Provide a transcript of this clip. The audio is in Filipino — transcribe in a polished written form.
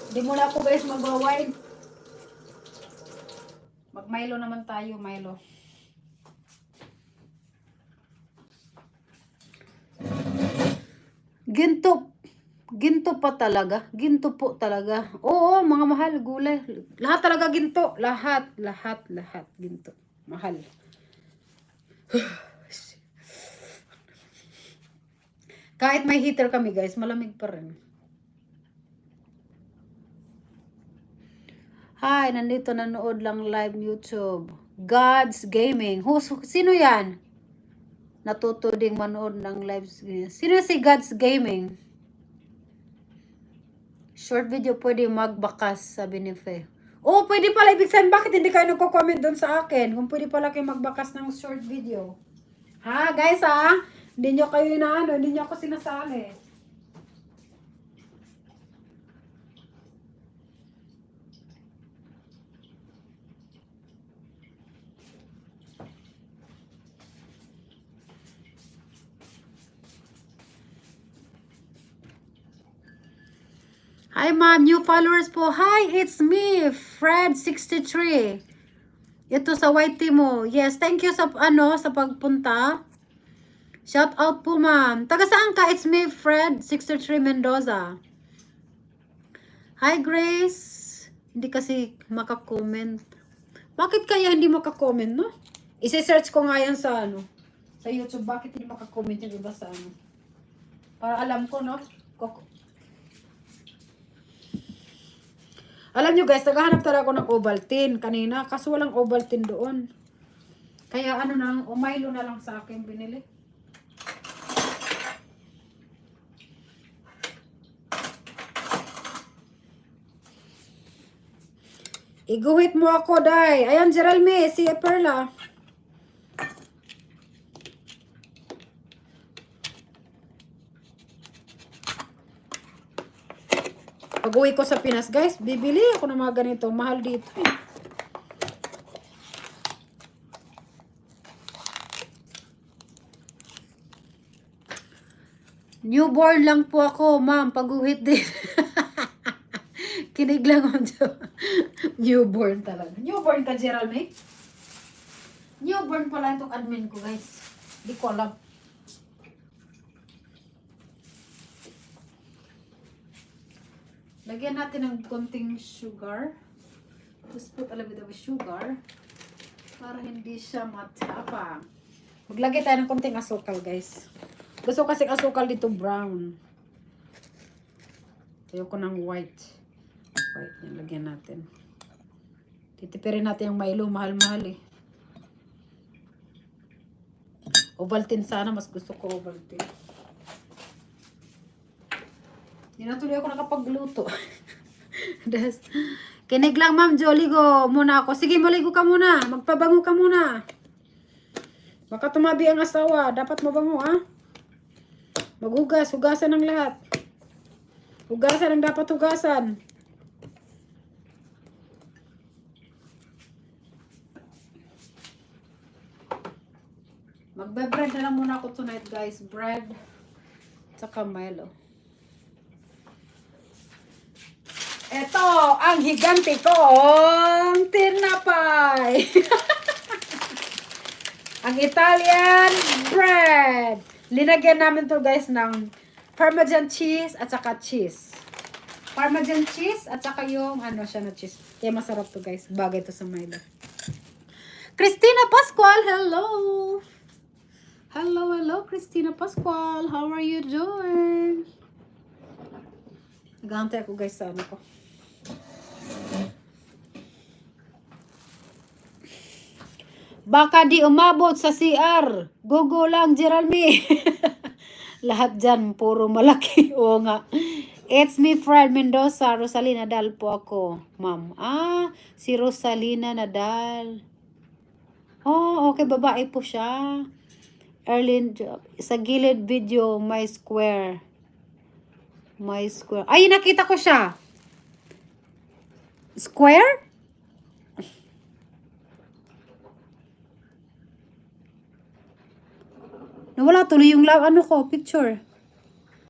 Hindi muna ako guys mag-wide. Mag-Milo naman tayo, Milo. Ginto. Ginto pa talaga. Ginto po talaga. Oo, mga mahal, gulay. Lahat talaga ginto. Lahat. Ginto. Mahal. Kahit may heater kami guys, malamig pa rin. Hi, nandito nanood lang live YouTube. God's Gaming. Sino yan? Natuto ding manood ng live. Sino si God's Gaming? Short video pwede magbakas, sabi ni Fe. Oh, pwede pala. Ibig sabihin, bakit hindi kayo nagko-comment doon sa akin? Kung pwede pala kayo magbakas ng short video. Ha, guys ha? Hindi nyo kayo inaano, hindi nyo ako sinasali. Hi ma'am, new followers po. Hi, it's me, Fred63. Ito sa YT mo. Yes, thank you sa sa pagpunta. Shout out po ma'am. Taga saan ka? It's me, Fred63 Mendoza. Hi Grace. Hindi kasi makakomment. Bakit kaya hindi makakomment, no? Isi-search ko nga yan sa sa YouTube. Bakit hindi makakomment yung iba sa Para alam ko, no? Alam nyo guys, naghahanap talaga ako ng Ovaltine kanina. Kaso walang Ovaltine doon. Kaya Milo na lang sa akin binili. Iguhit mo ako, day. Ayan, Geralme, si Perla. Pag-uwi ko sa Pinas, guys, bibili ako ng mga ganito. Mahal dito eh. Newborn lang po ako, ma'am. Pag-uwit din. Kinig lang ako. Newborn talaga. Newborn ka, Geraldine? Newborn pala itong admin ko, guys. Di ko alam. Lagyan natin ng konting sugar. Just put a little bit of sugar. Para hindi siya matapang. Maglagay tayo ng konting asukal, guys. Gusto kasi asukal dito brown. Ayoko ng white. White yan, lagyan natin. Titipirin natin yung Milo. Mahal-mahal eh. Ovaltine sana. Mas gusto ko Ovaltine. Hindi na tuloy ako nakapagluto. Kinig lang ma'am Jo. Ligo muna ako. Sige, maligo ka muna. Magpabango ka muna. Baka tumabi ang asawa. Dapat mabango ah. Maghugas. Hugasan ng lahat. Hugasan ang dapat hugasan. Magbe-bread na lang muna ako tonight guys. Bread. Tsaka Milo. Ito ang higanti kong tinapay. Ang Italian bread. Linagyan namin to guys ng Parmesan cheese at saka cheese. Parmesan cheese at saka yung siya na cheese. Kaya masarap to guys. Bagay to sa Milo. Christina Pascual, hello. Hello, Christina Pascual. How are you doing? Nagahantay ako guys sa ko. Baka di umabot sa CR. Gogo lang, Geralme. Lahat dyan, puro malaki. Oo nga. It's me, Fred Mendoza. Rosalina Nadal po ako, ma'am. Si Rosalina Nadal. Oh, okay. Babae po siya. Erlyn, sa gilid video, my square. My square. Ay, nakita ko siya. Square? Nawala tuloy yung picture.